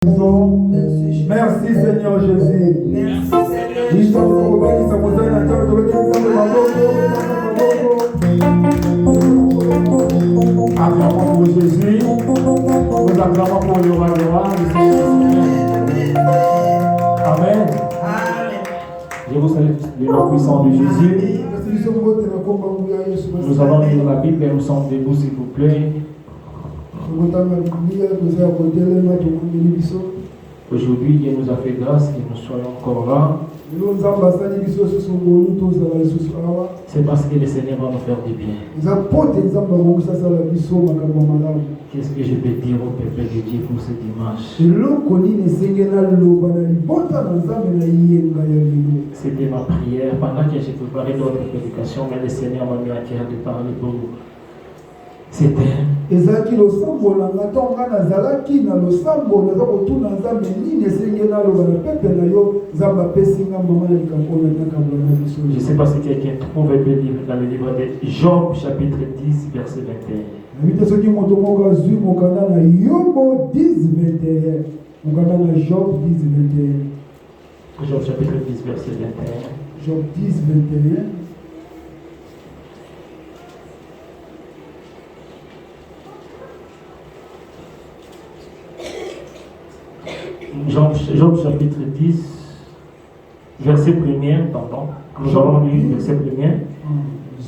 Merci Seigneur Jésus. Merci Seigneur Acclamons pour Jésus. Nous acclamons pour le roi des rois. Amen. Je vous salue le nom puissant de Jésus. Nous allons lire la Bible et nous sommes debout s'il vous plaît. Aujourd'hui, Dieu nous a fait grâce que nous soyons encore là. C'est parce que le Seigneur va nous faire du bien. Qu'est-ce que je peux dire au peuple de Dieu pour ce dimanche? C'était ma prière. Pendant que j'ai préparé d'autres prédications, mais le Seigneur m'a mis à cœur de parler pour vous. C'était je ne sais pas si quelqu'un trouve un livre dans le livre de Job, chapitre 10, verset 21. Job, chapitre 10, verset 21. Job 10, 21. Job chapitre 10, verset 1er, pardon. Nous allons lire verset 1er.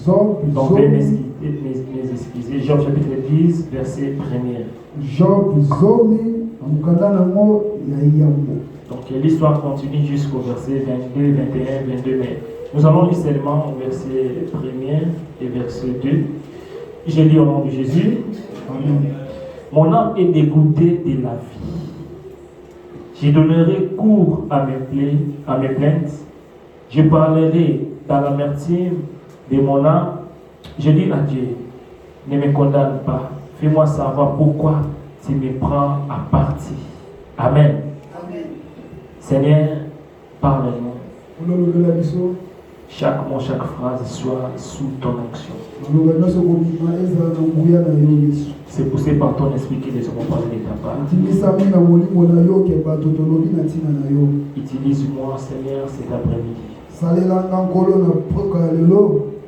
Donc, m'excuser. Job chapitre 10, verset 1er. Job, donc, l'histoire continue jusqu'au verset 22, 21, 22. Mais nous allons lire seulement au verset 1er et verset 2. Je lis au nom de Jésus. Amen. Mon âme est dégoûtée de la vie. Je donnerai cours à mes plaintes. Je parlerai dans l'amertume de mon âme. Je dis à Dieu, ne me condamne pas. Fais-moi savoir pourquoi tu me prends à partie. Amen. Amen. Seigneur, parle-nous. Chaque mot, chaque phrase soit sous ton action. C'est poussé par ton esprit que les hommes parlent de ta part. Utilise-moi, Seigneur, cet après-midi.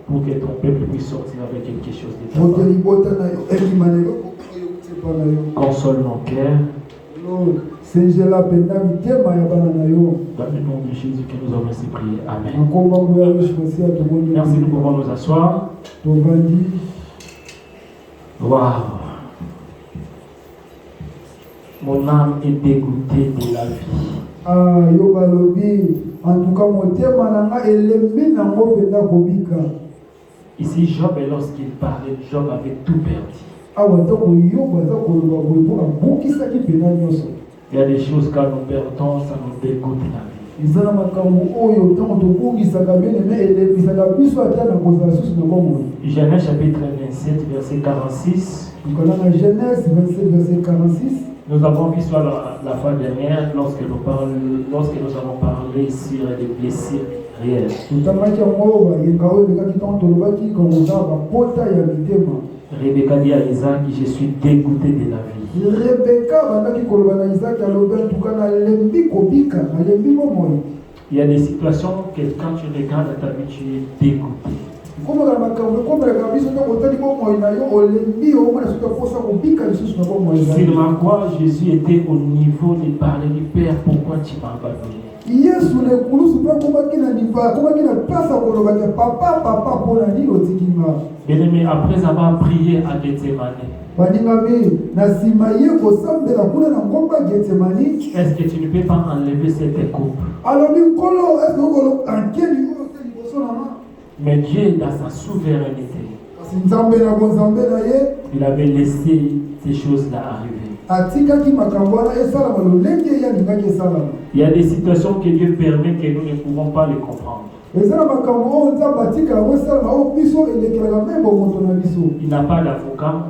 Pour que ton peuple puisse sortir avec quelque chose de ta part. Console nos cœurs. Dans le nom de Jésus que nous avons ainsi prié. Amen. Merci, nous pouvons nous asseoir. Waouh. Mon âme est dégoûtée de la vie. En tout cas, mon thème, ici, Job, lorsqu'il parlait, Job avait tout perdu. Il y a des choses quand nous perdons, ça nous dégoûte la vie. Genèse chapitre 27, verset 46. Genèse 27, verset 46. Nous avons vu sur la fois dernière, lorsque nous avons parlé sur les blessures réelles. Rebecca dit à Isaac, je suis dégoûté de la vie. Il y a des situations que quand tu regardes à ta vie, tu es dégoûté. S'il m'a quoi, Jésus était au niveau de parler du Père, pourquoi tu m'as abandonné? Bien-aimé, après avoir prié à Gethsemane, est-ce que tu ne peux pas enlever cette coupe? Mais Dieu, dans sa souveraineté, il avait laissé ces choses-là arriver. Il y a des situations que Dieu permet que nous ne pouvons pas les comprendre. Il n'a pas d'avocat,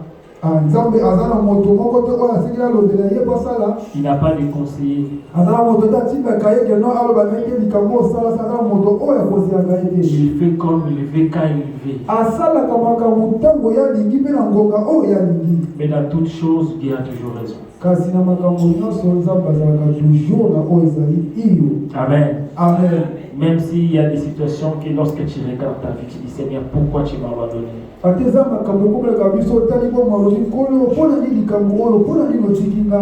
nzambe aza na moto moko te oyo asengi alobela ye basala Il n'a pas de conseiller. aza na moto te atindaka ye keno aloba na ye likambo osala aza na moto oyo akoseyaka ye te Il fait comme il veut, quand il veut. asalaka makambo ntango yalingi mpe na ngonga oyo yalingi Mais dans toutes choses, Dieu a toujours raison. kasi na makambo nyonso nzambe azalaka toujours na oyo ezali iyo Amen. amen. Même s'il y a des situations que lorsque tu regardes ta vie, tu dis Seigneur, pourquoi tu m'as abandonné? ate eza makambo ekomelaka biso otali bongo alobi nkolo mpo na nini likambo oyo mpo na nini otiki nga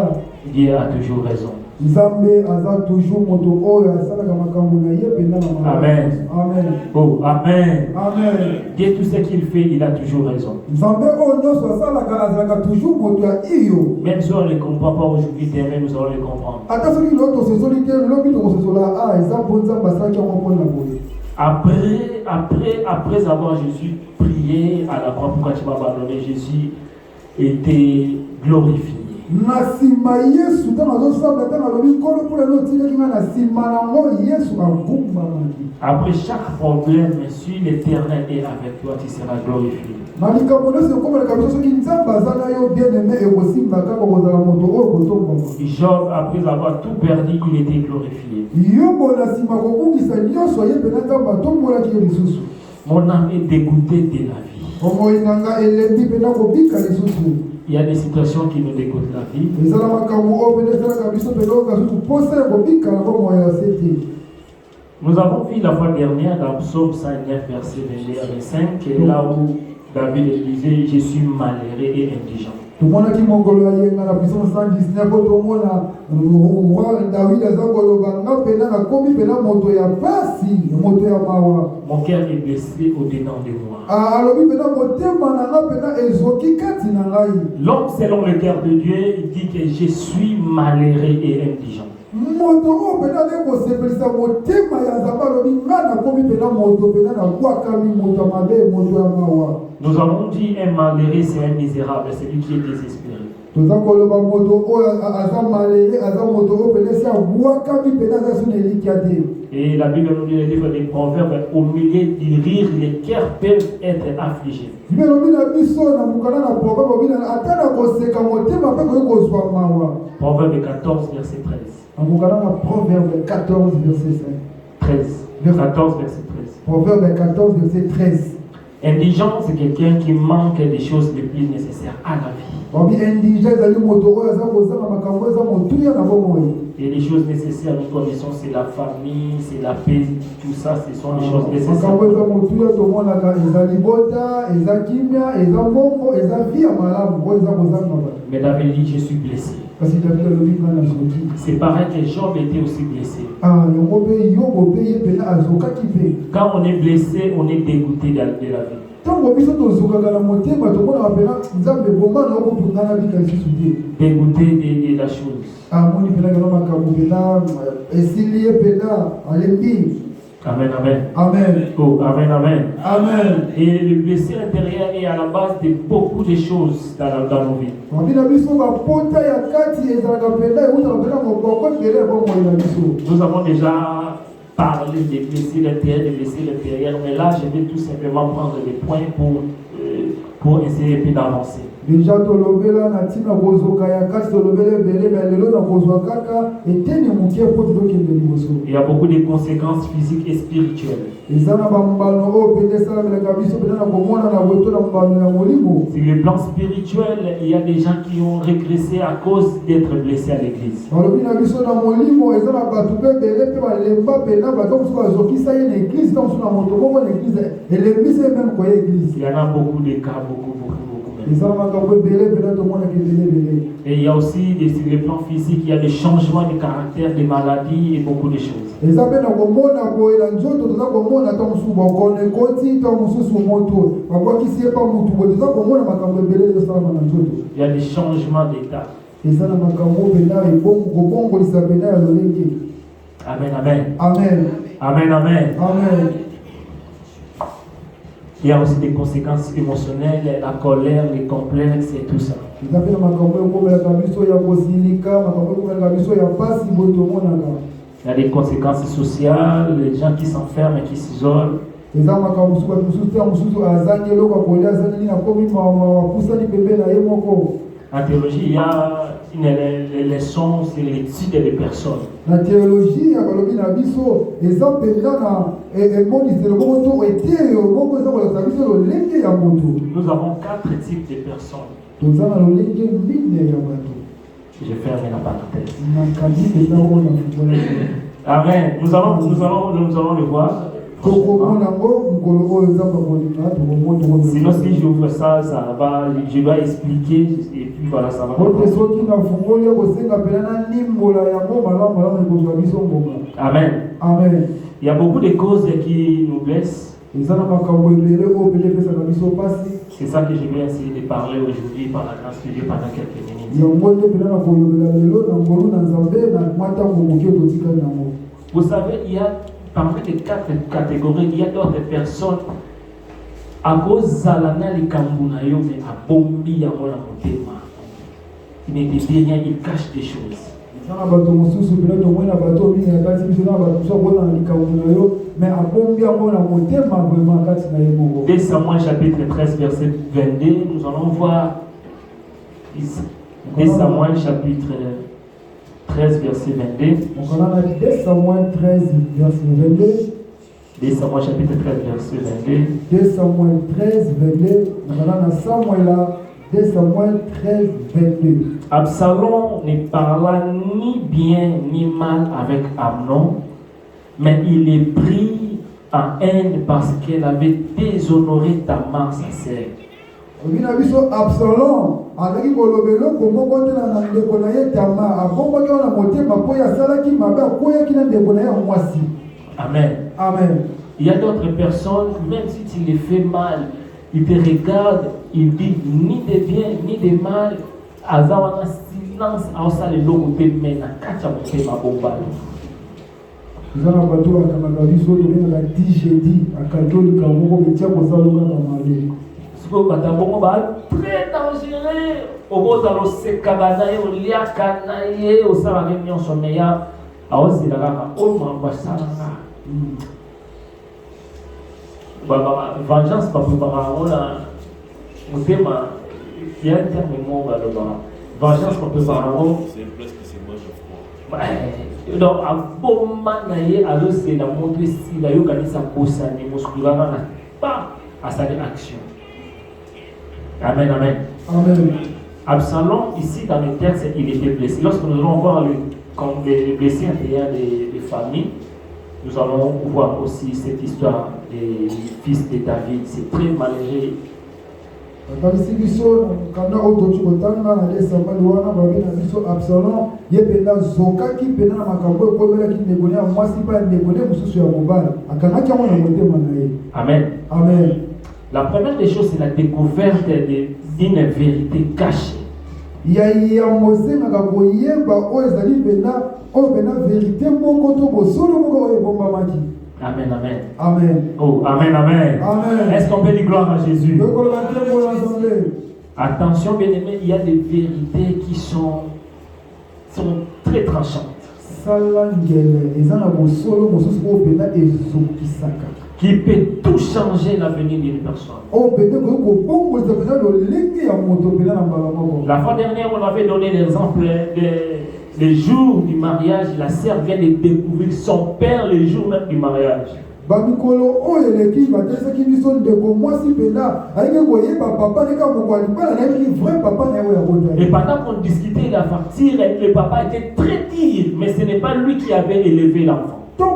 Dieu a toujours raison. nzambe aza toujours moto oyo asalaka makambo na ye mpenza na makambo. Amen. Amen. Oh, Amen. Amen. Dieu, tout ce qu'il fait, il a toujours raison. nzambe oyo nyonso asalaka azalaka toujours moto ya iyo Même si on ne le comprend pas aujourd'hui, demain nous allons le comprendre. ata soki lelo tosesoli te lobi tokosesola eza mpo nzambe asalaki yango mpona boye Après avoir Jésus prié à la croix, pourquoi tu m'as abandonné, Jésus était glorifié. na nsima yesu ntango azosambela ntango alobi nkolo mpona notikaki nga na nsima nango yesu agumbamaki Après chaque problème, si l'Éternel est avec toi, tu seras glorifié. na likambo nyonso ekomelaka biso soki nzambe aza na yo bien-aimé ekosimbaka kokozala moto oyo kotombama Job, après avoir tout perdu, il était glorifié. yobo na nsima kobungisa nyonso ye mpena nzambe atombolaki ye lisusu Mon âme est dégoûtée de la vie. bomoi na nga elembi mpena kobika lisusu Il y a des situations qui nous dégoûtent la vie. ezala makambo oyo mpena esalaka biso mpena oyoka susu mposa ya kobika na bomoi ya se te. Nous avons vu la fois dernière dans Psaume 109, verset 22 à 25, là où David disait « Je suis malheureux et indigent ». tomonaki mongolo ya yenga na puissance 119 po tomona roi David aza koloba nga mpena nakomi mpena moto ya pasi moto ya mawa Mon cœur est blessé au-dedans de moi. alobi mpena motema na nga mpena ezoki kati na ngai. L'homme selon le cœur de Dieu, il dit que je suis malheureux et indigent. moto oyo mpena nde kosepelisa motema ya nzambe alobi nga nakomi mpena moto mpena nabwakami moto ya mabe moto ya mawa. Nous avons dit un malheureux, c'est un misérable, c'est lui qui est désespéré. toza koloba moto oyo aza malele aza moto oyo mpena esi abwakami mpena aza so na elikya te. Et la Bible nous dit dans le livre des Proverbes, au milieu du rire, les cœurs peuvent être affligés. bibe lobi na biso na mokanda na proverbe lobi ata na koseka motema mpe koki kozwa mawa. Proverbe 14, verset 13. na mokanda na proverbe 14 verset 5. 13. 14, verset 13. Proverbe 14 verset 13. Indigent, c'est quelqu'un qui manque des choses les plus nécessaires à la vie. babi indigent ezali moto oyo aza kozanga makambo eza motuya na bomoi. Et les choses nécessaires, nous connaissons, c'est la famille, c'est la paix, tout ça, ce sont les choses nécessaires. makambo eza motuya tomonaka eza libota eza kimia eza mbongo eza vi ya malamu oyo eza kozanga bato. Mais David dit, je suis blessé. kasi david alobi nga na zoki. C'est pareil que Job était aussi blessé. yango mpe yobo mpe ye mpena azokaki mpe. Quand on est blessé, on est dégoûté de la vie. ntango biso tozokaka na motema tomonaka mpena nzambe bomba na okotungana bika lisusu te. Dégoûté de la chose. amoni mpena kana makambo mpena esili ye mpena alembi. Amen, amen. Amen. Oh, amen, amen. Amen. Et le blessé intérieur est à la base de beaucoup de choses dans nos vies. babina biso bapota ya kati ezalaka mpena eutaka mpena moboko ebele ya bomoi na biso. Nous avons déjà parlé des blessés l'intérieur, mais là, je vais tout simplement prendre des points pour essayer un peu d'avancer. deja tolobela na ntina kozoka ya kati tolobela ebele me lelo na kozwa kaka eteni moke mpo tozokende liboso. Il y a beaucoup de conséquences physiques et spirituelles. eza na bambano oyo mpena esalamelaka biso mpena na komona na boto na mbano ya molimo. Sur le plan spirituel, il y a des gens qui ont régressé à cause d'être blessés à l'église. balobi na biso na molimo eza na bato mpe ebele mpe balemba mpena bato mosusu bazokisa ye na eglize ta mosusu na moto moko na eglize elembisa ye meme koya eglize. Il y en a beaucoup de cas, beaucoup même. eza na makambo ebele mpena tomonaka ebele ebele. Et il y a aussi, sur le plan physique, il y a des changements de caractère, des maladies et beaucoup de choses. eza mpe na komona boye na nzoto toza komona ta mosusu bokono ekoti ta mosusu moto babwakisi ye pa mutu boye toza komona makambo ebele ezosalama na nzoto. Il y a des changements d'état. eza na makambo mpena kobongolisa mpena ya lolenge. Amen, amen. Amen. Amen, amen. Amen. Il y a aussi des conséquences émotionnelles, la colère, les complexes et tout ça. eza mpe na makambo ekomelaka biso ya kosilika makambo ekomelaka biso ya pasi boye tomonaka. Il y a des conséquences sociales, les gens qui s'enferment et qui s'isolent. eza makambo mosusu bato mosusu te mosusu azangi eloko akolia azangi nini akomi mapusani pembe na ye moko. En théologie, il y a les leçons sur l'étude des personnes. La théologie, balobi na biso eza penza na emoniselo moko to eteyo moko eza kolakisa biso lolenge ya moto. Nous avons 4 types de personnes. Toza na lolenge mine ya bato. Je ferme la parenthèse. Makambi penza oyo na fukola. Amen. Nous allons le voir. Sinon, si j'ouvre ça, ça va, je vais expliquer et puis voilà, ça va. Amen. Amen. Il y a beaucoup de causes qui nous blessent. C'est ça que je vais essayer de parler aujourd'hui par la grâce de Dieu pendant quelques minutes. Vous savez, il y a parmi les 4 catégories, il y a d'autres personnes à cause de la likambunayo mais à bombi à mon motema. Il ne dit rien, il cache des choses. Dès Samuel chapitre 13 verset 22, nous allons voir ici. Dès Samuel chapitre 13 verset 22. Dès Samuel 13 verset 22. Dès Samuel chapitre 13 verset 22. Dès Samuel 13 22. Dès Samuel 13 22. Absalom ne parla ni bien ni mal avec Amnon, mais il est pris en haine parce qu'elle avait déshonoré Tamar, sa sœur. Absalom azaki kolobelo komoko te na ndeko na ye Tamar abombaki na motema po ya salaki mabe akoyaki na ndeko na ye mwasi. Amen. Amen. Il y a d'autres personnes, même si tu les fais mal, ils te regardent, ils disent ni de bien ni de mal, azawana silence ausa le logo te mena kacha motema bombalo. Zana bato akanga biso de na dijedi akatolika moko betia ko saloka na mali. Siko batabongo ba très dangereux. Oboza lo sekabana ye oliaka na ye osala réunion someya awosila kaka o mamba salanga. Baba vengeance pas préparer on a motema il y a un terme mot ba lo ba vengeance pas préparer c'est presque c'est moi je crois. Donc aboma na ye alose na montre si la yo kanisa kosa ni muskulana na pas à sa action. Amen, amen. Amen. Absalom, ici dans le texte, il était blessé. Lorsque nous allons voir comme les blessés intérieurs des familles, nous allons voir aussi cette histoire des fils de David. C'est très malheureux. Amen. Amen. La première des choses, c'est la découverte d'une vérité cachée. Amen, amen. Amen. Oh, amen, amen. Amen. Est-ce qu'on peut dire gloire à Jésus? Attention, bien aimé, il y a des vérités qui sont très tranchantes. Qui peut tout changer l'avenir d'une personne. La fois dernière, on avait donné l'exemple le jour du mariage. La sœur vient de découvrir son père le jour même du mariage. Et pendant qu'on discutait la facture, le papa était très dur, mais ce n'est pas lui qui avait élevé l'enfant. C'est en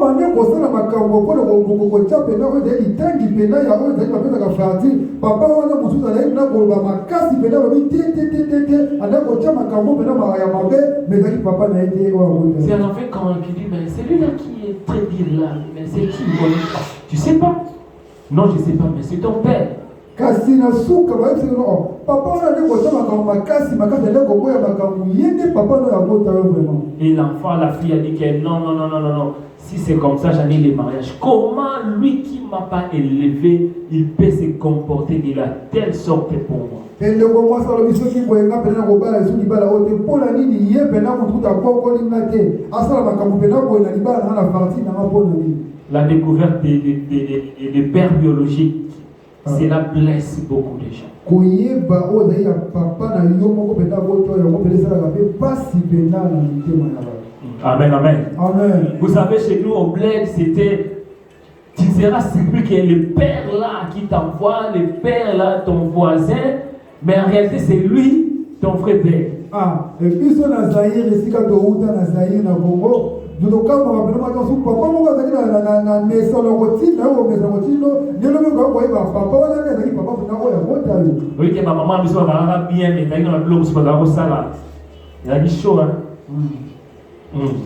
fait quand il dit, mais celui-là qui est très dur là, mais c'est qui? Tu sais pas? Non, je sais pas, mais c'est ton père. Et l'enfant, la fille a dit que non. Si c'est comme ça, j'annule le mariage. Comment lui qui ne m'a pas élevé, il peut se comporter de la telle sorte pour moi? la découverte des pères biologiques, cela blesse beaucoup de gens. koyeba ozayi ya papa na yo moko pena boto ya moko pesa la pe pasi pena na mitema na ba. Amen, amen. Amen. Vous savez, chez nous au bled, c'était, tu seras surpris que le père là qui t'envoie, le père là, ton voisin, mais en réalité c'est lui, ton frère père. Ah, et puis so na Zaïre esika to uta na Zaïre na Congo. Nous avons papa moko azali na mesa na kotina o mesa kotino ndelo moko koyeba papa wana azali papa funa oya mota yo. Oui, que ma maman biso ba bien mais dans le bloc so ba ko sala. Il a dit chaud hein.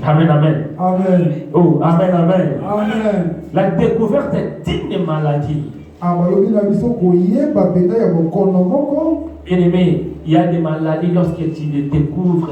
Amen, amen. Amen. Oh, amen, amen. Amen. La découverte d'une maladie. Ah, balobi na biso koyeba pena ya bokono moko. Bien aimé, il y a des maladies lorsque tu les découvres,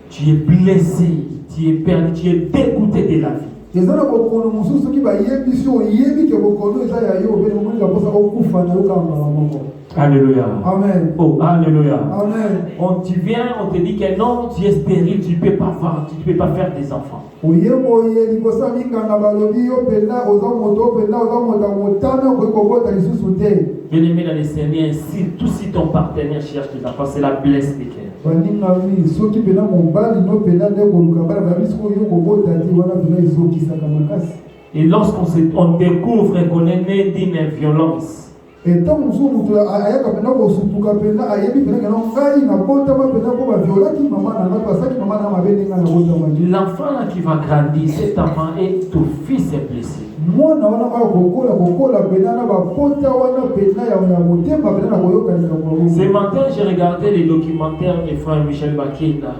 tu es blessé, tu es perdu, tu es dégoûté de la vie. Ezana bokono mususu ki ba yebi so yebi ke bokono eza ya yo be mo nga posa okufa na yo kamba moko. Alléluia. Amen. Oh, alléluia. Amen. Tu viens, on te dit que non, tu es stérile, tu ne peux pas voir, tu ne peux pas faire des enfants. Oyebo ye likosa minganga balobi yo pena oza moto pena oza moto motana ko kokota lisusu te. Bien-aimé dans le Seigneur, surtout si ton partenaire cherche des enfants, c'est la blesse des cœurs. Baninga mi soki pena mobali no pena de koluka bana ba biso yo kokota ti wana pena isoki saka makasi. Et lorsqu'on découvre qu'on est né d'une violence, et tant mususu ayaka pena ko sutuka pena ayebi pena kana ngai na bota ma pena ko ba violaki mama na nga pasaki mama na mabeninga na bota ma. L'enfant là qui va grandir, cet enfant est ton fils est blessé. Mwana wana kwa kokola pena na ba bota wana pena ya motema pena na koyoka ni ko. Ce matin, j'ai regardé les documentaires de frère Michel Bakenda.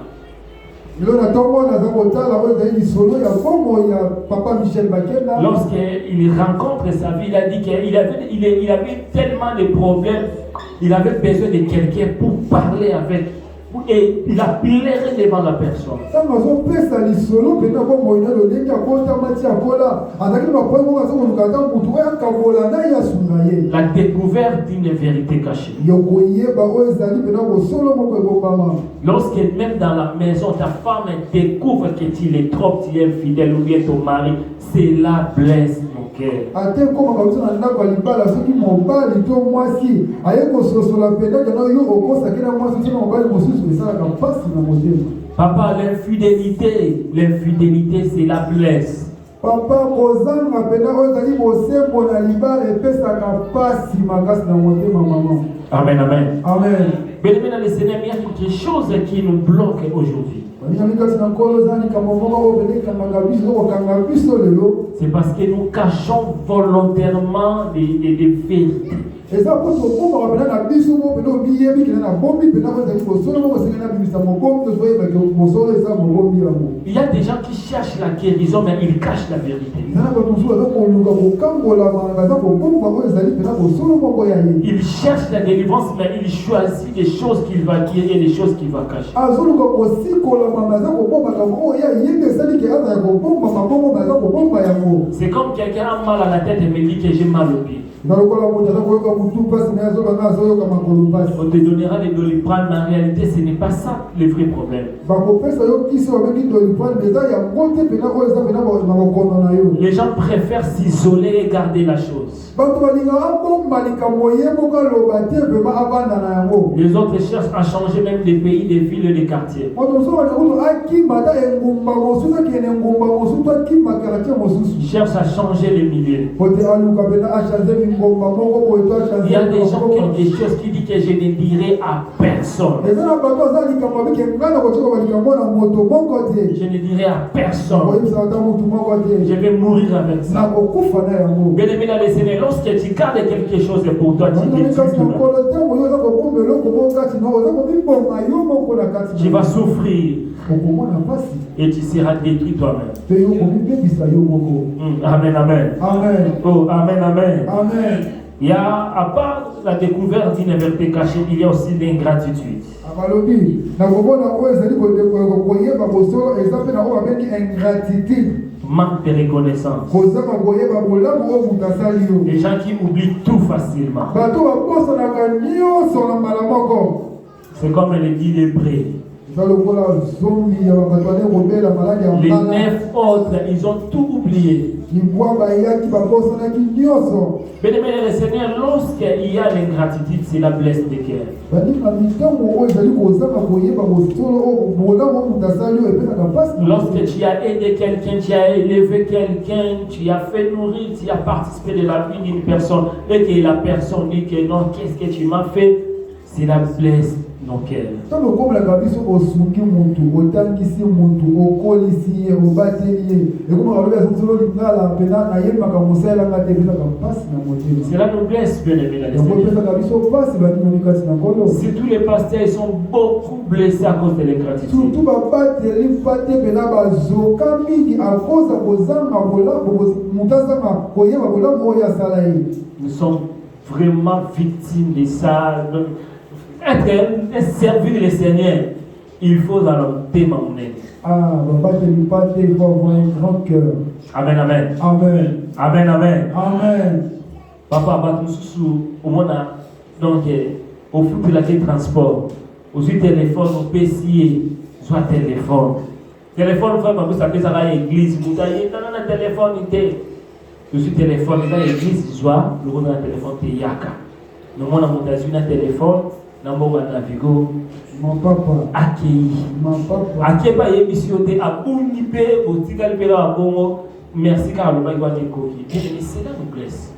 Lorsqu'il rencontre sa vie, il a dit qu'il avait tellement de problèmes, il avait besoin de quelqu'un pour parler avec. Et il a pleuré devant la personne. La découverte d'une vérité cachée. Lorsque même dans la maison, ta femme découvre que tu es trop, tu es infidèle ou bien ton mari, cela blesse mon cœur. Papa, l'infidélité c'est la blesse. Papa, amen, amen. Amen. Bien-aimé dans le Seigneur, il y a quelque chose qui nous bloque aujourd'hui. C'est parce que nous cachons volontairement des vérités. Il y a des gens qui cherchent la guérison, mais ils cachent la vérité. Ils cherchent la délivrance, mais ils choisissent des choses qu'il va guérir et des choses qu'il va cacher. C'est comme quelqu'un a mal à la tête et me dit que j'ai mal au pied. On te donnera des Doliprane, mais en réalité ce n'est pas ça le vrai problème. Les gens préfèrent s'isoler et garder la chose. Les autres cherchent à changer même des pays, des villes et des quartiers. Ils cherchent à changer les milieux. Il y a des gens qui ont des choses qui disent que je ne dirai à personne. Je ne dirai à personne. Je vais mourir avec ça. Bien aimé dans les Seigneur, lorsque tu gardes quelque chose pour toi, tu vas souffrir et tu seras détruit toi-même. Amen, amen. Amen. Oh, amen, amen. Amen. Il y a, à part la découverte d'une vérité cachée, il y a aussi l'ingratitude. Manque de reconnaissance. Les gens qui oublient tout facilement. C'est comme le dit l'hébreu. Les 9 autres, ils ont tout oublié. Bien-aimé, le Seigneur, lorsqu'il y a l'ingratitude, cela blesse le cœur. Lorsque tu as aidé quelqu'un, tu as élevé quelqu'un, tu as fait nourrir, tu as participé de la vie d'une personne, et que la personne dit que non, qu'est-ce que tu m'as fait, cela blesse nos cœurs. Cela nous blesse, bien-aimé, dans les Seigneurs. Si tous les pasteurs ils sont beaucoup blessés à cause de l'ingratitude. Nous sommes vraiment victimes de ça. Être un serviteur du Seigneur, il faut adopter mon aide. Il faut avoir un grand cœur. Amen, amen. Amen. Amen, amen. Amen. Papa, bat sous au monde donc au foot la transport, au téléphone, au PC, soit téléphone. Téléphone vraiment ça peut ça l'église, vous avez dans téléphone était. Je suis téléphone dans l'église soit le monde téléphone te yaka. Nous on a monté un téléphone. Nambo navigo mon papa accueilli mon papa akeba émission de abunipe otikali pela bongo merci car le bail va découvrir et c'est là nous blesse.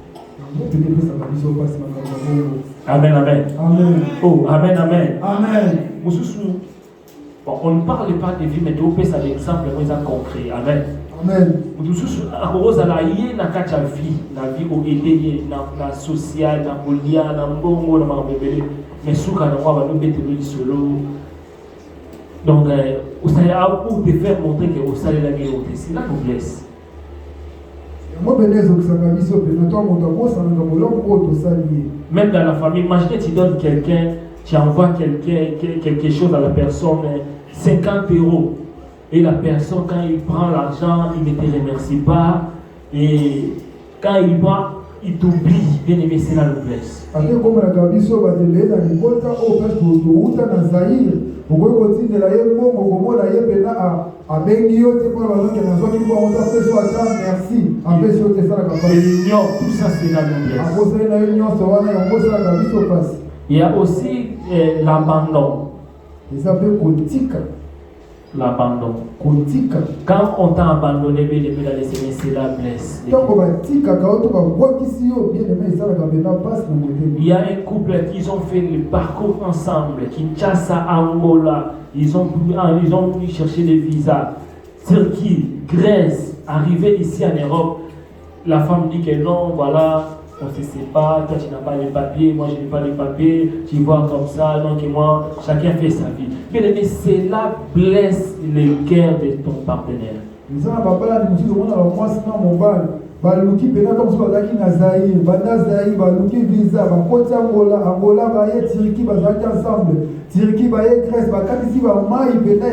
Amen amen amen oh amen amen amen mususu bon on ne parle pas de vie mais on peut ça l'exemple mais ça concret amen amen mususu akoza la yé na kacha vie na vie au aider na social na polia na mbongo na mabebele. Mais souka na kwa ba bete le solo donc vous savez pour te faire montrer que vous savez la guerre c'est la noblesse. Même dans la famille, imaginez tu donnes quelqu'un, tu envoies quelque chose à la personne 50 € et la personne quand il prend l'argent il ne te remercie pas et quand il prend il t'oublie, bien aimé, c'est la noblesse. Tout ça c'est la noblesse. Il y a aussi l'abandon. L'abandon. Quand on t'a abandonné, bien aimé, dans les Seigneurs, c'est la blesse. Il y a un couple qui ont fait le parcours ensemble, Kinshasa, Angola, ils ont pu chercher des visas. Turquie, Grèce, arrivé ici en Europe, la femme dit que non, voilà, on se sépare, toi tu n'as pas les papiers, moi je n'ai pas les papiers, tu vois comme ça, donc et moi, chacun fait sa vie. Bien aimé, cela blesse le cœur de ton partenaire. baluki pena comme ça bazaki na Zaïre banda Zaïre baluki visa bakoti Angola baye Turquie bazaki ensemble Turquie baye Grèce bakati ba mai pena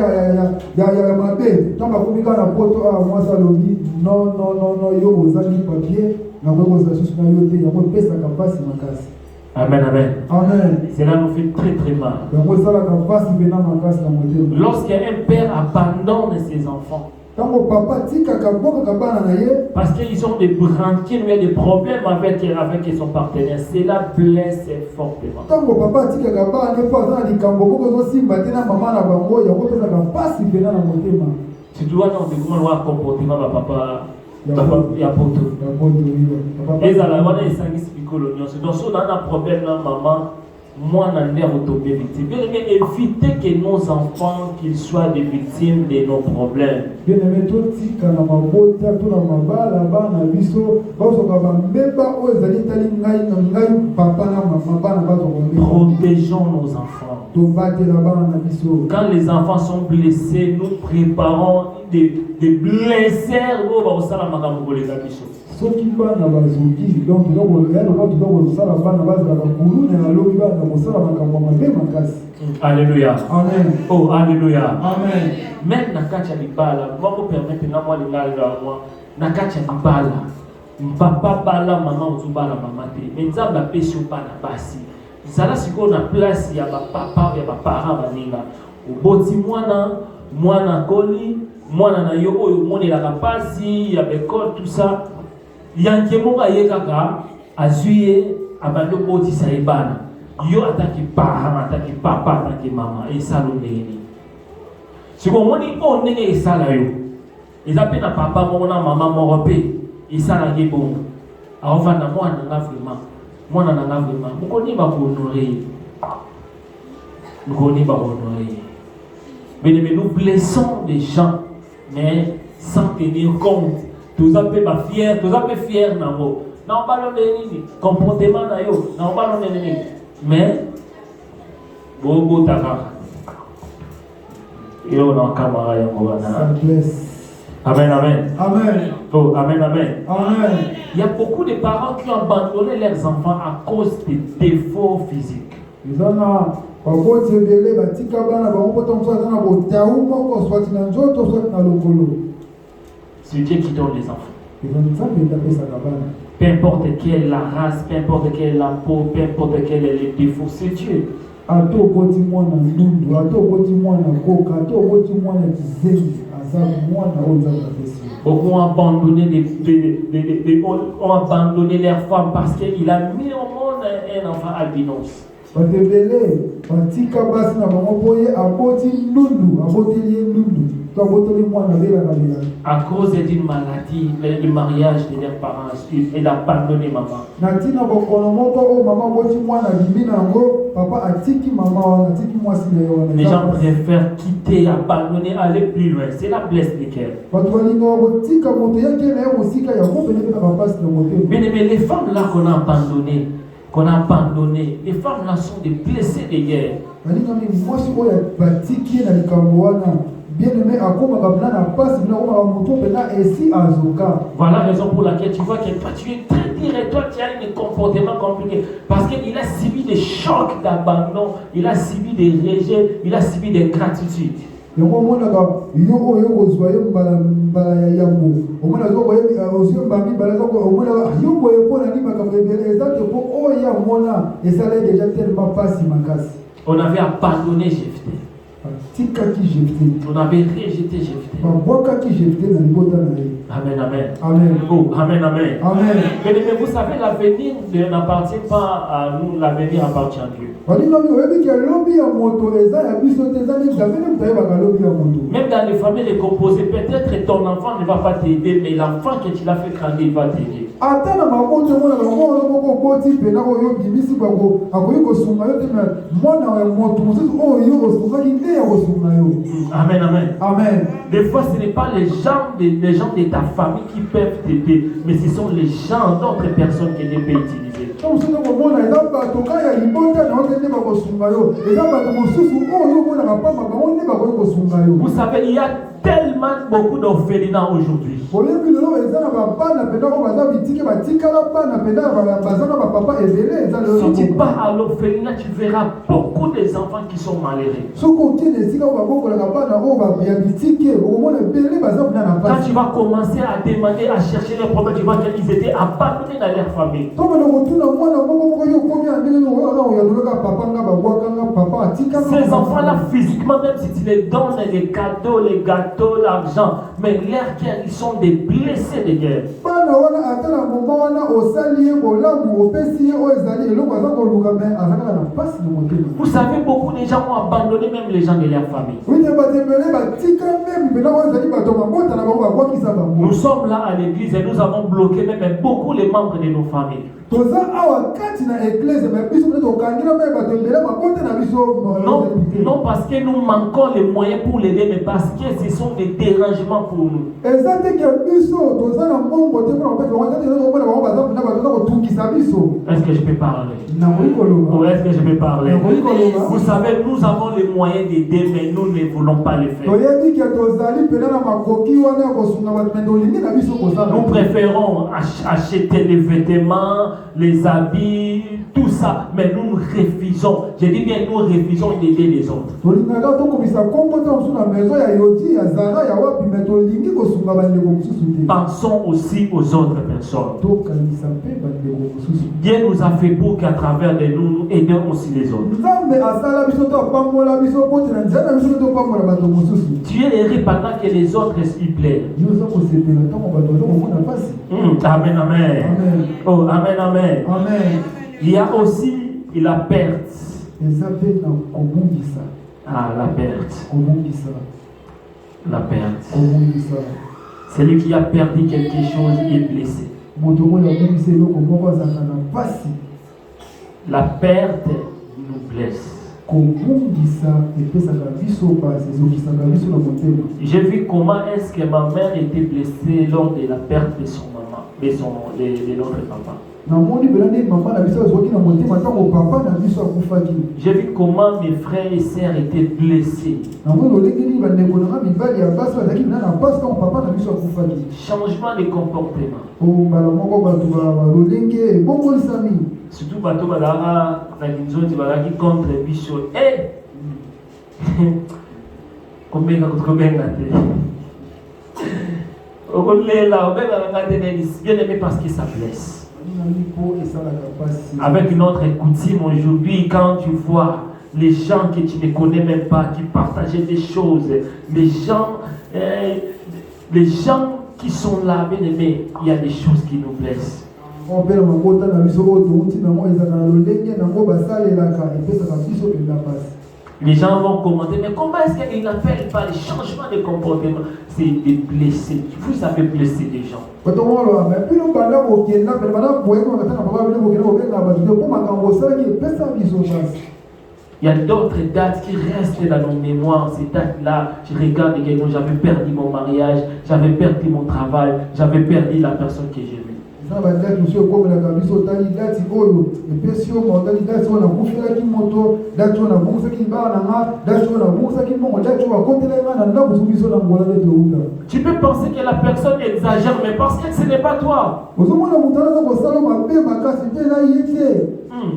ya mabe tant bakomika na poto moi ça lobi non yo bozali papier na boza susu na yo te ya pesa kapasi makasi. Amen, amen. Amen. Cela nous fait très très mal. Lorsqu'un père abandonne ses enfants, parce qu'ils ont des branquines ou des problèmes avec son partenaire, cela blesse fortement. Tu dois nous comportement papa. Ya poto. Et ça la voilà ils s'engagent coloniaux. Donc si on a un problème là maman, moi n'en ai retombé victime. Bien aimé, éviter que nos enfants qu'ils soient des victimes de nos problèmes. Bien aimé, tout tika na mabota, tout na mabala, bana biso, baso kaba mbeba o ezali tali ngai papa na mama na baso kombe. Protégeons nos enfants. Quand les enfants sont blessés, nous préparons des blessures au salam makambo kolega biso. Soki bana bazoki donc sala bana bazala bakulu na lobi bana mosala makambo mabe makasi. Alléluia. Amen. Oh alléluia. Amen. Même nakacha libala, va vous permettre na moi linga moi nakacha libala. Papa bala maman uzubala mama te. Mais nzamba pesi bana basi. Zala siko na place ya ba papa ya ba parents baninga. Oboti mwana koli Moi, nana yo, mon est la capacité, il y a des codes, tout ça. Il y a un qui est kaka, azuye, abando boti saibana. Yo attaque parent, attaque papa, attaque maman, et ça l'on est. Si on dit, on est ça là yo. Ils appellent papa, mon maman, mon repé, et ça là est bon. Alors, on va dans moi, on a vraiment. Moi, on a vraiment. Nous connaissons pas pour honorer. Nous connaissons pas pour honorer. Mais nous blessons des gens, mais sans tenir compte. Tous les gens fiers, tous les gens fiers. Non, on va donner comportement. Non, on va donner. Mais, Bobo Taka. Et on a un camarade. Amen, amen. Amen. Oh, amen, amen. Amen. Il y a beaucoup de parents qui ont abandonné leurs enfants à cause des défauts physiques. C'est Dieu qui donne les enfants. Peu importe quelle est la race, peu importe quelle est la peau, peu importe quel est le défaut, c'est Dieu. Beaucoup ont abandonné, ont abandonné leurs femmes parce qu'il a mis au monde un enfant albinos. À cause d'une maladie, le mariage de leurs parents, il a abandonné maman. Les gens préfèrent quitter, abandonner, aller plus loin. C'est la blesse de cœur. Mais les femmes là qu'on a abandonnées, les femmes là sont des blessés de guerre. Voilà la raison pour laquelle tu vois que toi tu es très direct, toi tu as un comportement compliqué parce qu'il a subi des chocs d'abandon, il a subi des rejets, il a subi des gratitudes. On avait abandonné Jephthé. On avait rejeté Jephthé. Amen, amen. Amen. Oh, amen, amen. Amen. Mais vous savez, l'avenir n'appartient pas à nous, l'avenir appartient à Dieu. Même dans les familles composées, peut-être ton enfant ne va pas t'aider, mais l'enfant que tu l'as fait grandir, il va t'aider. Amen, amen. Amen. Des fois, ce n'est pas les gens de ta famille qui peuvent t'aider, mais ce sont les gens d'autres personnes que Dieu peut utiliser. Vous savez, il y a tellement beaucoup d'orphelinats aujourd'hui. Si tu pars à l'orphelinat, tu verras beaucoup des enfants qui sont malheureux. Quand tu vas commencer à demander, à chercher les problèmes, tu vois qu'ils étaient abandonnés dans leur famille. Ces enfants-là, physiquement, même si tu les donnes les cadeaux, les gâteaux, l'argent, mais leur cœur, ils sont des blessés de guerre. Vous savez, beaucoup de gens ont abandonné même les gens de leur famille. Nous sommes là à l'église et nous avons bloqué même beaucoup les membres de nos familles. Non parce que nous manquons les moyens pour l'aider, mais parce que ce sont des dérangements pour nous. Est-ce que je peux parler? Ou est-ce que je peux parler? Vous savez, nous avons les moyens d'aider, mais nous ne voulons pas les faire. Nous préférons acheter les vêtements, les habits, tout ça, mais nous refusons. Je dis bien, nous refusons d'aider les autres. ya zara ya wapi mais tolingi kosunga bandeko mosusu te. Pensons aussi aux autres personnes. Tokanisa mpe bandeko mosusu. Dieu nous a fait pour qu'à travers de nous, nous aidons aussi les autres. Nzambe asala biso to apambola biso po tena nzana biso to apambola bato mosusu. Dieu est pendant que les autres s'y plaisent. Yo za kosepela ntango bato bazomona pasi. Amen, amen. Amen. Oh, amen, amen. Amen. Il y a aussi la perte. Eza mpe na kobungisa. Ah, la perte. Kobungisa. La perte. Kobungisa. Celui qui a perdu quelque chose est blessé. Moto oyo abungisa eloko moko azalaka na pasi. La perte nous blesse. Kobungisa epesaka biso pasi, ezokisaka biso na motema. J'ai vu comment est-ce que ma mère était blessée lors de la perte de son maman, de notre papa. Namoni belande mama na biso azwaki na motema ntango papa na biso akufaki. J'ai vu comment mes frères et sœurs étaient blessés. Namoni lolenge nini bandeko na nga mibali ya basi bazalaki na pasi ntango papa na biso akufaki. Changement de comportement. Mbala moko bato balolenge ebongolisami. Surtout bato balaka na kinzoti balaki contre biso. Kobenga te. Okolela obenga ngate bien aimé parce que ça blesse. Avec une autre coutume aujourd'hui, quand tu vois les gens que tu ne connais même pas, qui partageaient des choses, les gens qui sont là, bien aimés, il y a des choses qui nous blessent. Les gens vont commenter, mais comment est-ce qu'ils n'appellent pas les changements de comportement? C'est des blessés. Vous avez blessé des gens. Il y a d'autres dates qui restent dans nos mémoires. Ces dates-là, je regarde quelqu'un, j'avais perdu mon mariage, j'avais perdu mon travail, j'avais perdu la personne que j'aimais. Tu peux penser que la personne exagère, mais parce que ce n'est pas toi.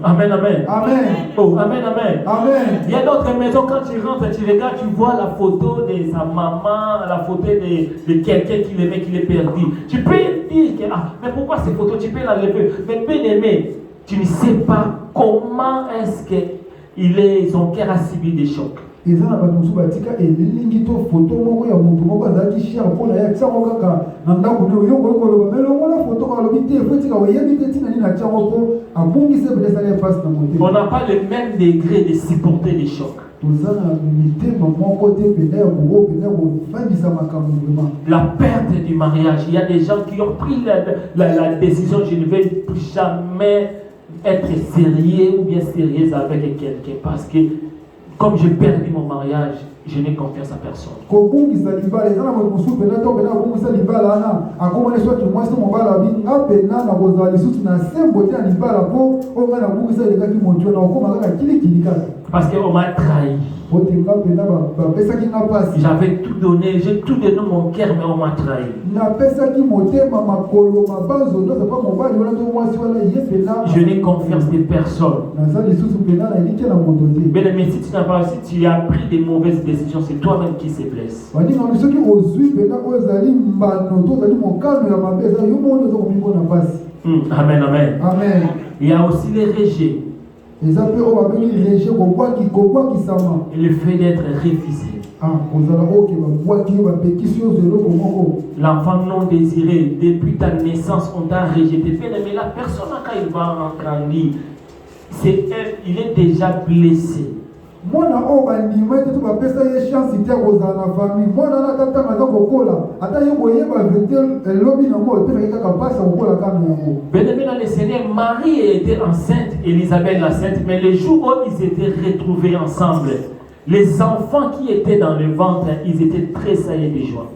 Amen, amen. Amen. Oh, amen, amen. Amen. Il y a d'autres maisons, quand tu rentres, tu regardes, tu vois la photo de sa maman, la photo de quelqu'un qui l'aimait, qui l'est perdu. Tu peux dire que, mais pourquoi ces photos, tu peux l'enlever. Mais bien aimé, tu ne sais pas comment est-ce que son cœur a subi des chocs. On n'a pas le même degré de supporter les chocs. La perte du mariage. Il y a des gens qui ont pris la décision, je ne vais plus jamais être sérieux ou bien sérieuse avec quelqu'un parce que comme j'ai perdu mon mariage, je n'ai confiance à personne. Parce qu'on m'a trahi. J'avais tout donné, j'ai tout donné mon cœur, mais on m'a trahi. Je n'ai confiance de personne. Mais si tu n'as pas, si tu as pris des mauvaises décisions, c'est toi-même qui se blesse. Amen, amen. Amen. Il y a aussi les rejets. Le fait d'être refusé. L'enfant non désiré, depuis ta naissance, on t'a rejeté. Mais la personne, quand il va grandir, il est déjà blessé. Bien-aimé dans le Seigneur, Marie était enceinte, Élisabeth la sainte, mais le jour où ils étaient retrouvés ensemble, les enfants qui étaient dans le ventre, ils étaient tressaillés de joie.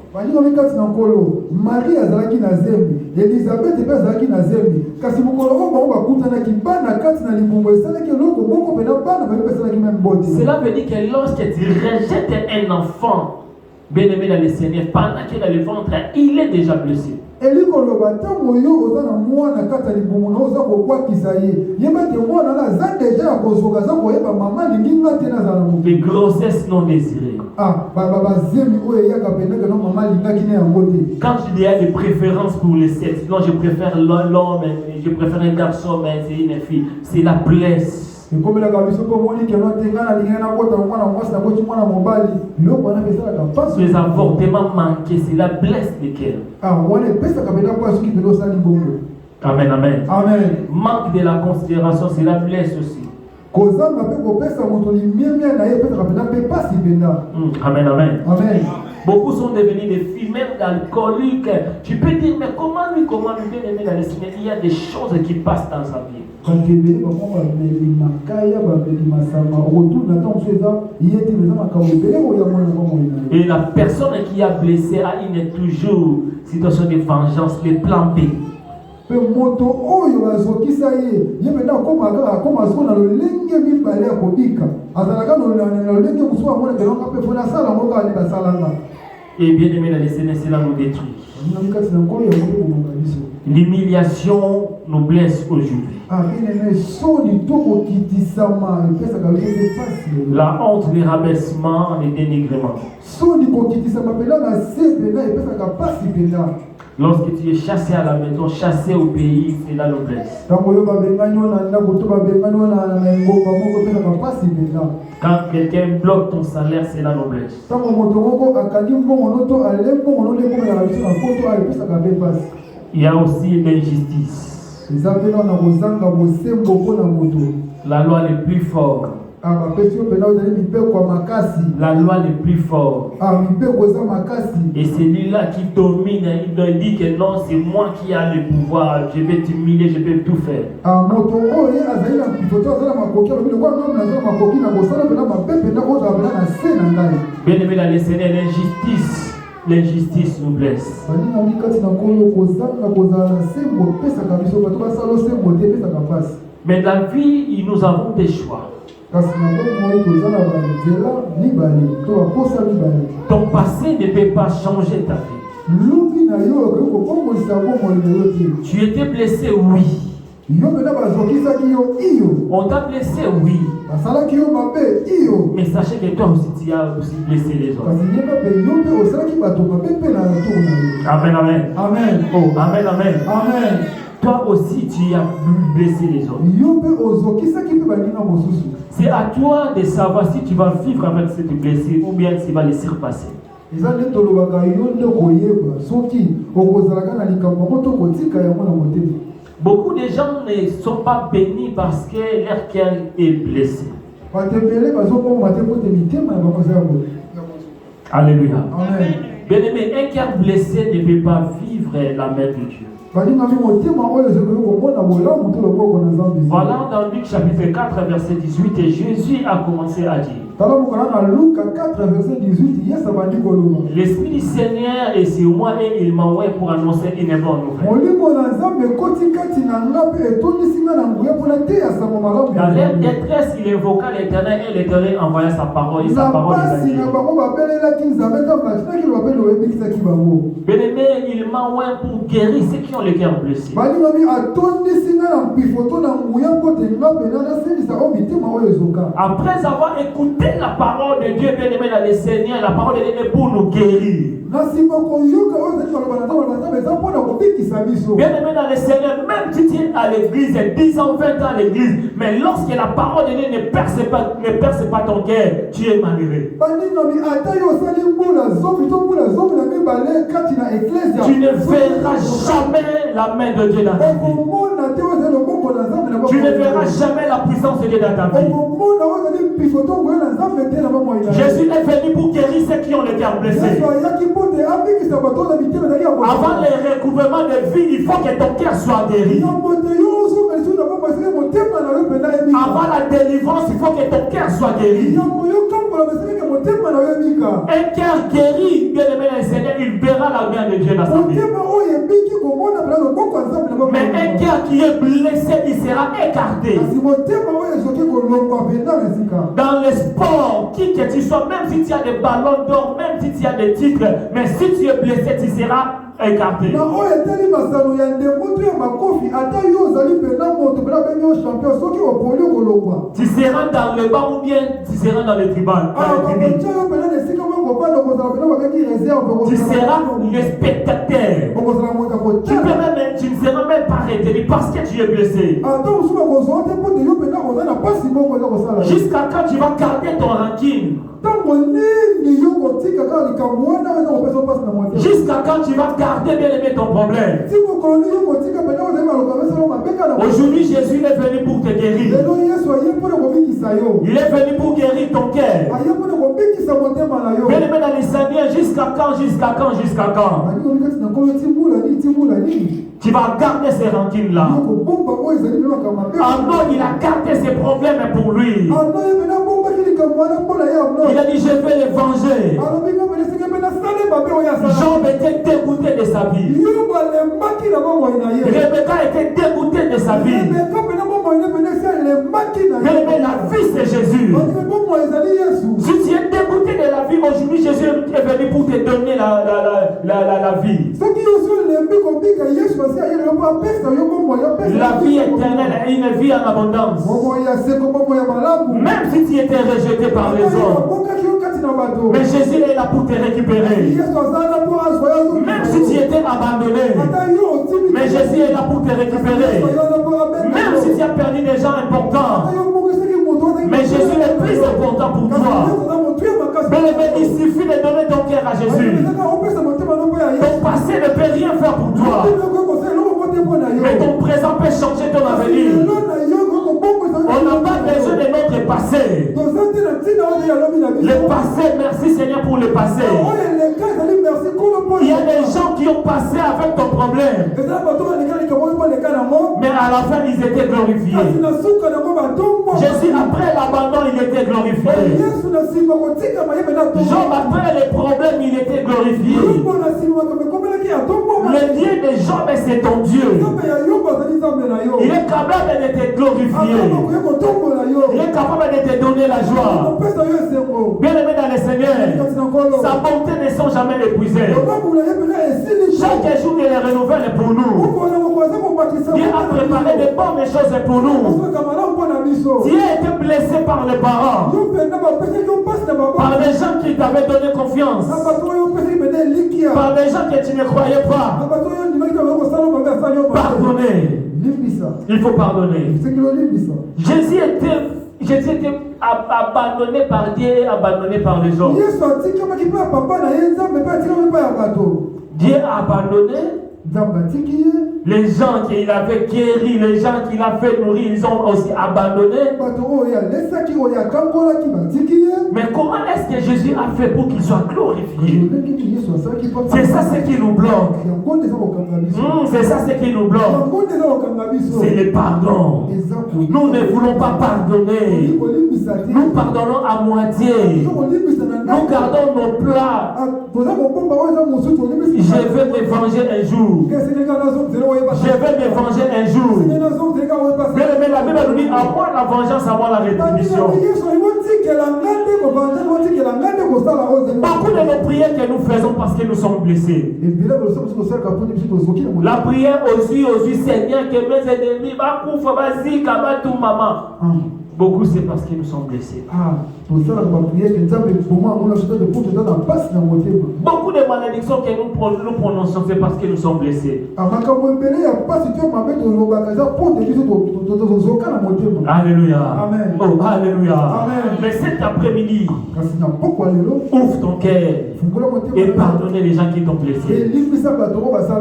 Marie azalaki na zembi, Elisabeth pe azalaki na zembi. Kasi mokolo ngo bakutanaki bana kati na libumbo esalaki eloko moko pena bana bapesalaki même bote. Cela veut dire que lorsque tu rejettes un enfant, bien-aimé dans le Seigneur, pendant qu'il est dans le ventre, il est déjà blessé. eliko loba ntango yo oza na mwana kata libumu na oza kokwakisa ye yeba te mwana na aza deja ya kozoka aza koyeba mama lingi nga te nazala na Les grossesses non désirées. bazemi oyo eyaka pendeke no mama alingaki na yango te. Quand il y a des préférences pour les sexes, non, je préfère l'homme, je préfère un garçon, mais c'est une fille. C'est la blesse. ekomelaka biso mpo moni keno te nga nalingai nakota mwana mwasi nakoti mwana mobali biloko wana epesalaka mpasi. Les avortements manqués, c'est la blesse de cœur. wana epesaka pena mpo soki pene osali bongo. Amen, amen. Amen. Manque de la considération, c'est la blesse aussi. kozanga mpe kopesa moto limiemia na ye epesaka pena mpe pasi pena. Amen, amen. Amen. Beaucoup sont devenus des filles, même alcooliques. Tu peux dire, mais comment lui, bien aimé dans le Seigneur, il y a des choses qui passent dans sa vie. Et la personne qui a blessé a une toujours situation de vengeance, les plans B. moto oyo azokisa ye yebena akoma azoko na lolenge mibale ya kobika azalaka na lolenge mosusu amona kelonga mpe fona asala moko ali basalanga. Et bien aimé dans le Seigneur, cela nous détruit. L'humiliation nous blesse aujourd'hui. La honte, le rabaissement, le dénigrement. Lorsque tu es chassé à la maison, chassé au pays, c'est la noblesse. Quand quelqu'un bloque ton salaire, c'est la noblesse. Il y a aussi l'injustice. La loi le plus fort. La loi le plus fort. Et celui-là qui domine, il dit que non, c'est moi qui ai le pouvoir, je vais t'humilier, je vais tout faire. Bien aimé dans le Seigneur, l'injustice nous blesse. Mais dans la vie, nous avons des choix. Ton passé ne peut pas changer ta vie. Tu étais blessé, oui. On t'a blessé, oui. Mais sachez que toi aussi tu as aussi blessé les autres. Amen, amen. Amen. Oh, amen, amen. Amen. Toi aussi tu as blessé les autres. C'est à toi de savoir si tu vas vivre avec cette blessure ou bien tu vas laisser passer. Beaucoup de gens ne sont pas bénis parce que leur cœur est blessé. Alléluia. Bien aimé, un cœur blessé ne peut pas vivre la main de Dieu. Voilà dans Luc chapitre 4 verset 18 et Jésus a commencé à dire. L'Esprit du Seigneur est sur moi et il m'envoie pour annoncer une bonne nouvelle. Dans leur détresse, il invoqua l'Éternel et l'Éternel envoya sa parole et sa parole est bien-aimé, il m'envoie pour guérir ceux qui ont le cœur blessé. Après avoir écouté la parole de Dieu, bien-aimé dans le Seigneur, la parole de Dieu est pour nous guérir. Bien-aimé dans le Seigneur, même si tu es à l'église, 10 ans, 20 ans à l'église, mais lorsque la parole de Dieu ne perce pas ton cœur, tu es malheureux. Tu ne verras jamais la main de Dieu dans ta vie. Tu ne verras jamais la puissance de Dieu dans ta vie. Jésus est venu pour guérir ceux qui ont le cœur blessé. Avant le recouvrement de vie, il faut que ton cœur soit guéri. Avant la délivrance, il faut que ton cœur soit guéri. Un cœur guéri, bien aimé le Seigneur, il verra la main de Dieu dans sa vie. Mais un cœur cœur qui est blessé, il sera écarté. Dans les sports, qui que tu sois, même si tu as des ballons d'or, même si tu as des titres, mais si tu es blessé, tu seras écarté. Tu seras dans le banc ou bien tu seras dans le tribunal. Tu seras le spectateur. Tu ne seras même pas retenu parce que tu es blessé. Jusqu'à quand tu vas garder ton ranking? Jusqu'à quand tu vas garder bien aimé ton problème? Aujourd'hui, Jésus est venu pour te guérir. Il est venu pour guérir ton cœur. Bien aimé dans les Seigneurs, jusqu'à quand, jusqu'à quand, jusqu'à quand? Tu vas garder ces rancines-là. Amnon, il a gardé ses problèmes pour lui. Il a dit, je vais les venger. Job était dégoûté de sa vie. Rebecca était dégoûtée de sa vie. Mais la vie, c'est Jésus. Si tu es dégoûté de la vie, aujourd'hui, Jésus est venu pour te donner la vie. La vie éternelle et une vie en abondance. Même si tu étais rejeté par les hommes, mais Jésus est là pour te récupérer. Même si tu étais abandonné, mais Jésus est là pour te récupérer. Même si tu as perdu des gens importants, mais Jésus est plus important pour toi. Mais il suffit de donner ton cœur à Jésus. Ton passé ne peut rien faire pour toi. Mais ton présent peut changer ton avenir. On n'a pas besoin de notre passé. Le passé, merci Seigneur pour le passé. Il y a des gens qui ont passé avec ton problème, mais à la fin ils étaient glorifiés. Jésus, après l'abandon, il était glorifié. Job, après les problèmes, il était glorifié. Le Dieu de Job, c'est ton Dieu. Il est capable de te glorifier. Il est capable de te donner la joie. Bien aimé dans le Seigneur, sa bonté ne sont jamais épuisées. Chaque jour, il est renouvelé pour nous. Dieu a préparé de bonnes choses pour nous. Dieu a été blessé par les parents, par les gens qui t'avaient donné confiance, par les gens que tu ne croyais pas. Pardonnez. Il faut pardonner. Jésus était abandonné par Dieu, abandonné par les hommes. Dieu a abandonné les gens qu'il avait guéris, les gens qu'il a fait nourrir, ils ont aussi abandonné. Mais comment est-ce que Jésus a fait pour qu'il soit glorifié? C'est ça ce qui nous bloque. C'est ça ce qui nous bloque. C'est le pardon. Nous ne voulons pas pardonner. Nous pardonnons à moitié. Nous gardons nos plats. Je vais me venger un jour. Je vais me venger un jour. Mais la Bible nous dit, à moi la vengeance, à moi la rétribution. Beaucoup de nos prières que nous faisons parce que nous sommes blessés. La prière aussi, Seigneur, que mes ennemis, vas-y, tout maman. Beaucoup c'est parce que nous sommes blessés. Beaucoup de malédictions que nous prononçons, c'est parce que nous sommes blessés. Alléluia. Amen. Oh, alléluia. Amen. Mais cet après-midi, ouvre ton cœur et pardonnez les gens qui t'ont blessé.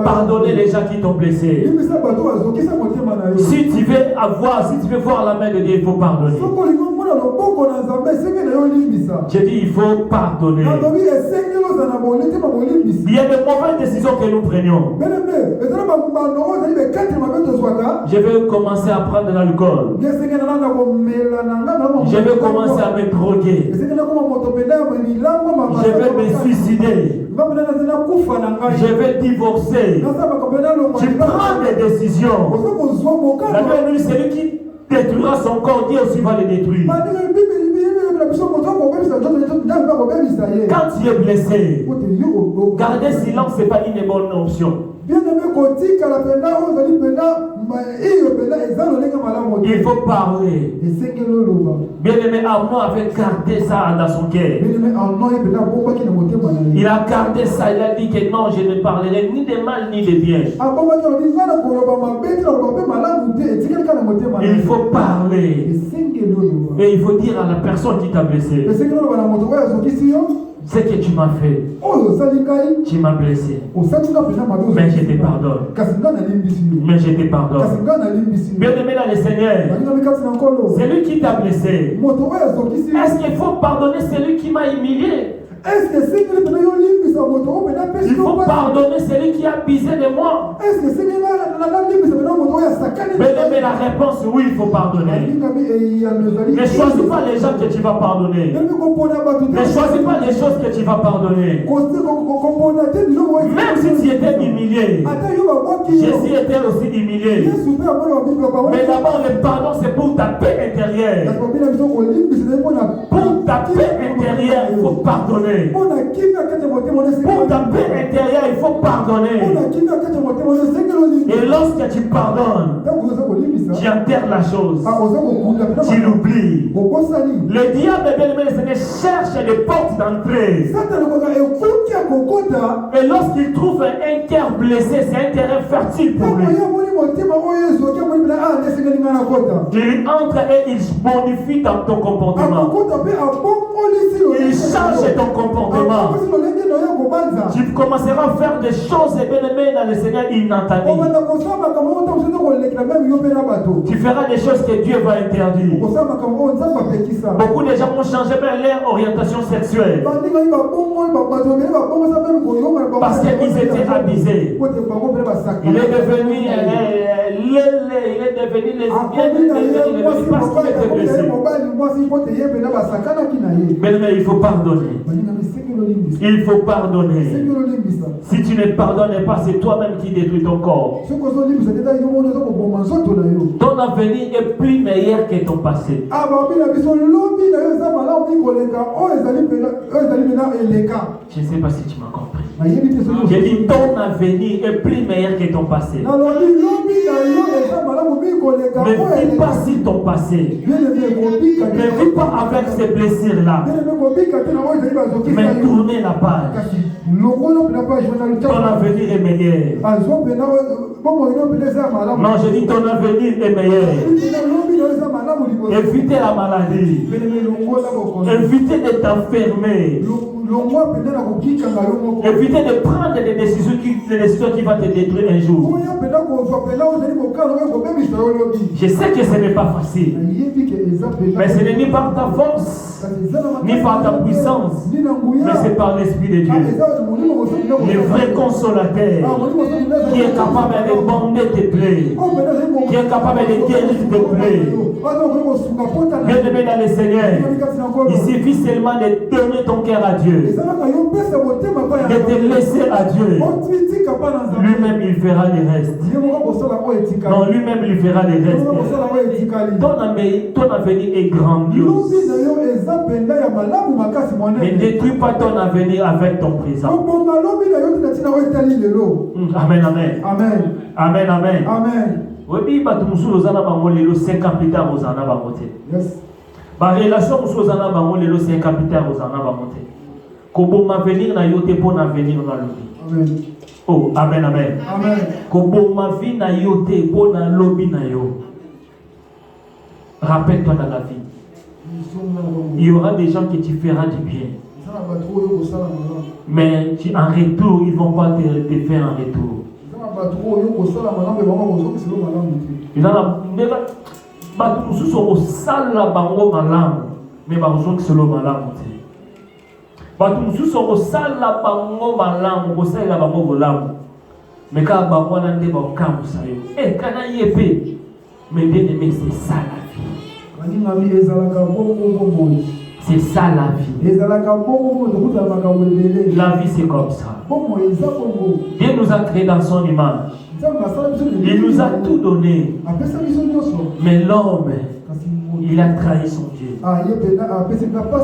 Pardonnez les gens qui t'ont blessé. Si tu veux voir la main de Dieu, il faut pardonner. J'ai dit, il faut pardonner. Il y a de mauvaises décisions que nous prenions. Je vais commencer à prendre de l'alcool. Je vais commencer à me droguer. Je vais me suicider. Je vais divorcer. Tu prends des décisions. La Bible dit celui qui détruira son corps, Dieu aussi va le détruire. Quand tu es blessé, garder silence, ce n'est pas une bonne option. Il faut parler. Bien-aimé, Amnon avait gardé ça dans son cœur. Il a gardé ça, il a dit que non, je ne parlerai ni de mal ni de bien. Il faut parler. Et il faut dire à la personne qui t'a blessé: ce que tu m'as fait, tu m'as blessé, mais je te pardonne. Mais je te pardonne. Bien-aimé dans le Seigneur, celui qui t'a blessé, est-ce qu'il faut pardonner celui qui m'a humilié? Il faut pardonner celui qui a abusé de moi. Mais la réponse, oui, il faut pardonner. Ne choisis pas les gens que tu vas pardonner. Ne choisis pas les choses que tu vas pardonner. Même si tu étais humilié, Jésus était aussi humilié. Mais d'abord, le pardon, c'est pour ta paix intérieure. Pour ta paix intérieure, il faut pardonner. Pour ta paix intérieure, il faut pardonner. Et lorsque tu pardonnes, tu enterres la chose. Tu l'oublies. Le diable, bien-aimé, cherche des portes d'entrée. Et lorsqu'il trouve un cœur blessé, c'est un terrain fertile pour lui. Il entre et il modifie dans ton comportement. Il change ton comportement. Tu commenceras à faire des choses, bien-aimé, dans le Seigneur inattendues. Tu feras des choses que Dieu va interdire. Beaucoup de gens ont changé leur orientation sexuelle parce qu'ils étaient abusés. Il est devenu lesbien, parce qu'il était blessé. Mais il faut pardonner. Il faut pardonner. Si tu ne pardonnes pas, c'est toi-même qui détruis ton corps. Ton avenir est plus meilleur que ton passé. Je ne sais pas si tu m'as compris. J'ai dit ton avenir est plus meilleur que ton passé. Ne vis pas sur ton passé. Ne vis pas avec ces blessures-là. Mais tournez la page. Ton avenir est meilleur. Non, je dis ton avenir est meilleur. Évitez la maladie. Évitez de t'enfermer. Évitez de prendre des décisions qui vont te détruire un jour. Je sais que ce n'est pas facile, mais ce n'est ni par ta force, ni par ta puissance, mais c'est par l'Esprit de Dieu. Le vrai consolateur, qui est capable de bander tes plaies, qui est capable de guérir tes plaies. Bien-aimé dans le Seigneur, il suffit seulement de donner ton cœur à Dieu, de te laisser à Dieu. Lui-même il fera le reste. Non, lui-même il fera le reste. Ton avenir est grandiose. Ne détruis pas ton avenir avec ton présent. Amen, amen. Amen, amen. Oui, bah tu nous as bango 5 ans plus tard aux années bangoté. Ba relation nous aux années bango 5 ans plus tard aux années bangoté. Kobo ma venir na yote pour na venir na lobby. Oh, amen, amen. Kobo ma vie na yote pour na lobby na yo. Rappelle-toi dans la vie, il y aura des gens que tu feras du bien, mais en retour, ils ne vont pas te faire un retour. Il y a des gens au sale bango malam, mais bango solo malam. Batu sont au sale bango malam, au sale bango malam, mais quand bango nande bango kamu sayo, eh kana yepe, mais bien aimé c'est ça la vie. C'est ça la vie. La vie, c'est comme ça. Dieu nous a créés dans son image. Il nous a tout donné. Mais l'homme, il a trahi son Dieu.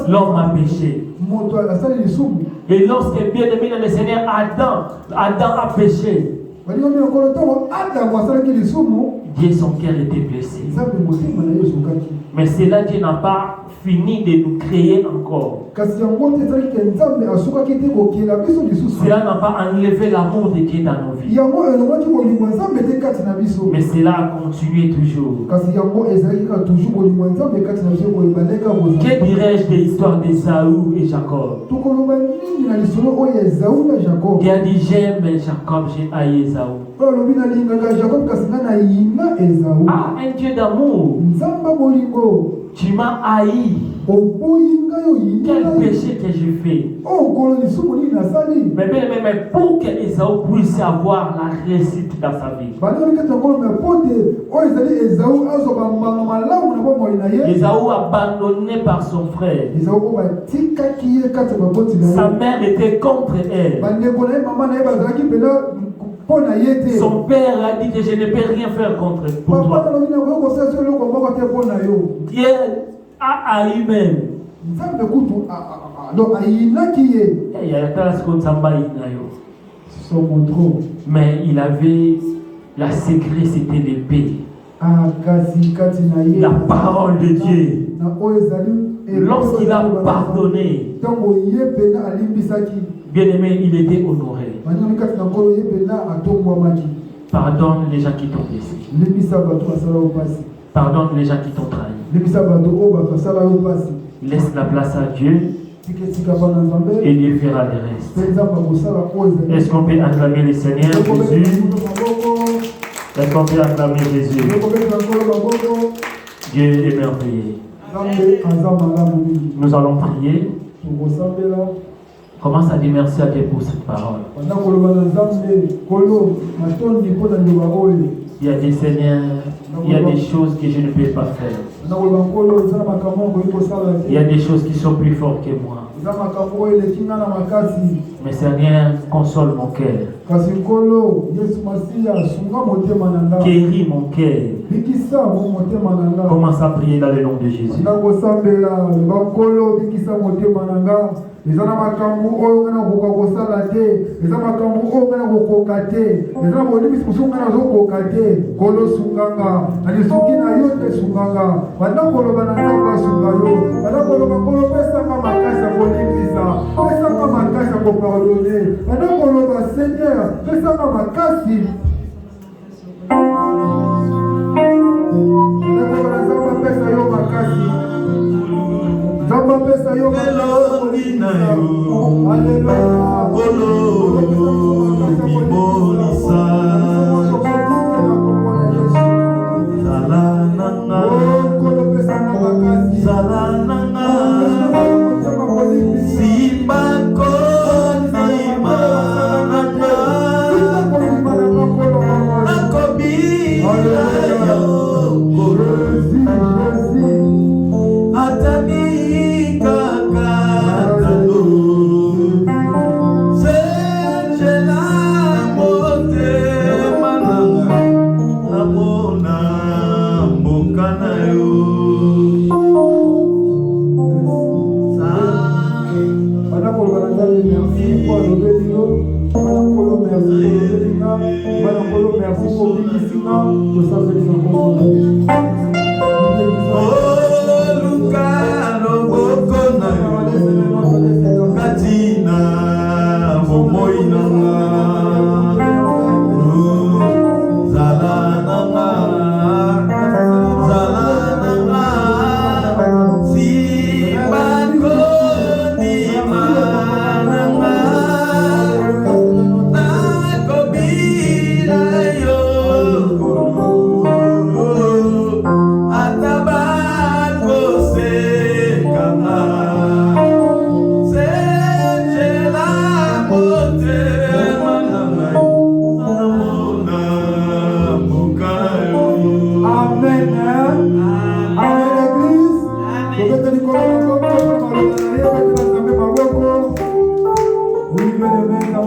L'homme a péché. Et lorsque bien aimé dans le Seigneur, Adam a péché. Dieu, son cœur était blessé. Mais c'est là Dieu n'a pas fini de nous créer encore. Cela n'a pas enlevé l'amour de Dieu dans nos vies. Mais cela a continué toujours. Que dirais-je de l'histoire d'Ésaü et Jacob? Qui a dit j'aime Jacob, j'ai haï Ésaü. Ah, un Dieu d'amour. Tu m'as haï. Quel péché que j'ai fait. Mais pour que Ésaü puisse avoir la réussite dans sa vie. Ésaü abandonné par son frère. Sa mère était contre elle. Son père a dit que je ne peux rien faire contre toi. Dieu a haï même. Mais il avait la secret, c'était l'épée. La parole de Dieu. Lorsqu'il a pardonné, bien aimé, il était honoré. Pardonne les gens qui t'ont blessé. Pardonne les gens qui t'ont trahi. Laisse la place à Dieu et Dieu fera le reste. Est-ce qu'on peut acclamer le Seigneur Jésus? Est-ce qu'on peut acclamer Jésus? Dieu est merveilleux. Nous allons prier. Commence à dire merci à Dieu pour cette parole. Il y a des seigneurs, il y a des choses que je ne peux pas faire. Il y a des choses qui sont plus fortes que moi. Mais Seigneur, console mon cœur. Guéris mon cœur. Commence à prier dans le nom de Jésus.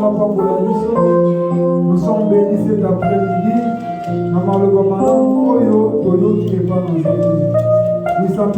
Nous sommes bénis cet après-midi. Nous sommes